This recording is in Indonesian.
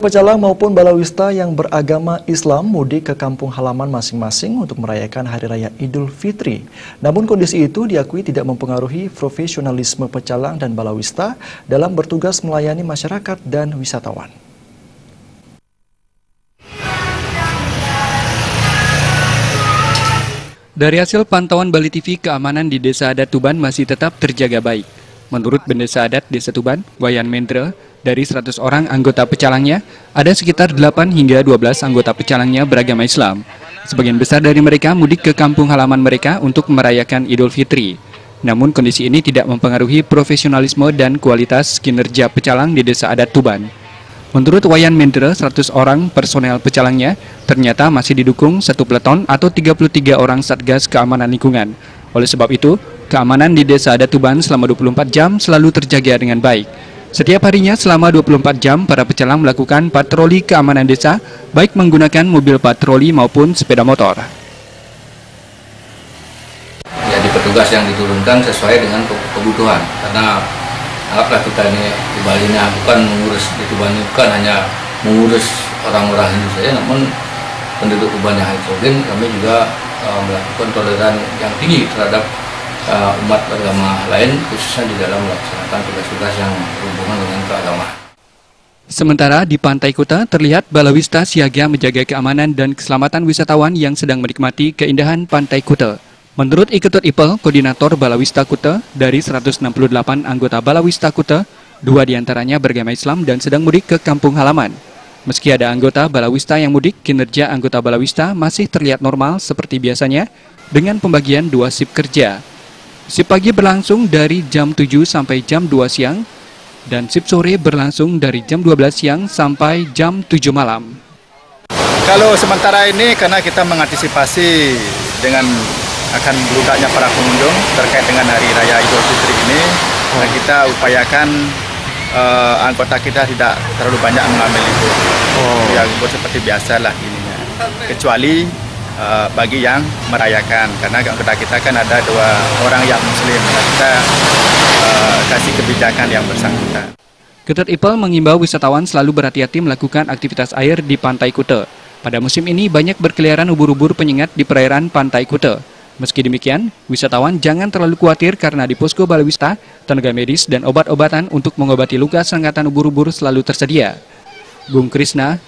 Pecalang maupun balawista yang beragama Islam mudik ke kampung halaman masing-masing untuk merayakan Hari Raya Idul Fitri. Namun kondisi itu diakui tidak mempengaruhi profesionalisme pecalang dan balawista dalam bertugas melayani masyarakat dan wisatawan. Dari hasil pantauan Bali TV, keamanan di Desa Adat Tuban masih tetap terjaga baik. Menurut Bendesa Adat Desa Tuban, Wayan Mendra, dari 100 orang anggota pecalangnya, ada sekitar 8 hingga 12 anggota pecalangnya beragama Islam. Sebagian besar dari mereka mudik ke kampung halaman mereka untuk merayakan Idul Fitri. Namun kondisi ini tidak mempengaruhi profesionalisme dan kualitas kinerja pecalang di Desa Adat Tuban. Menurut Wayan Mendra, 100 orang personel pecalangnya ternyata masih didukung 1 peleton atau 33 orang Satgas Keamanan Lingkungan. Oleh sebab itu, keamanan di Desa Adat Tuban selama 24 jam selalu terjaga dengan baik. Setiap harinya selama 24 jam, para pecalang melakukan patroli keamanan desa, baik menggunakan mobil patroli maupun sepeda motor. Jadi petugas yang diturunkan sesuai dengan kebutuhan, karena anggaplah kita ini di Bali bukan mengurus di Tuban, bukan hanya mengurus orang-orang Hindu saja, namun penduduk Tuban yang heterogen, kami juga melakukan toleran yang tinggi terhadap umat agama lain, khususnya di dalam melaksanakan tugas-tugas yang berhubungan dengan keagamaan. Sementara di Pantai Kuta terlihat balawista siaga menjaga keamanan dan keselamatan wisatawan yang sedang menikmati keindahan Pantai Kuta. Menurut Iketut Ipel, koordinator Balawista Kuta, dari 168 anggota Balawista Kuta, 2 diantaranya beragama Islam dan sedang mudik ke kampung halaman. Meski ada anggota Balawista yang mudik, kinerja anggota Balawista masih terlihat normal seperti biasanya dengan pembagian 2 sip kerja. Sip pagi berlangsung dari jam 7 sampai jam 2 siang, dan sip sore berlangsung dari jam 12 siang sampai jam 7 malam. Kalau sementara ini karena kita mengantisipasi dengan akan beludaknya para pengunjung terkait dengan Hari Raya Idul Fitri ini, kita upayakan anggota kita tidak terlalu banyak mengambil itu. Ya, seperti biasa lah ininya. Kecuali bagi yang merayakan, karena anggota kita kan ada 2 orang yang muslim, kita kasih kebijakan yang bersangkutan. Ketut Ipel mengimbau wisatawan selalu berhati-hati melakukan aktivitas air di Pantai Kuta. Pada musim ini banyak berkeliaran ubur-ubur penyengat di perairan Pantai Kuta. Meski demikian, wisatawan jangan terlalu khawatir karena di posko balawista, tenaga medis dan obat-obatan untuk mengobati luka sengatan ubur-ubur selalu tersedia. Bung Krisna,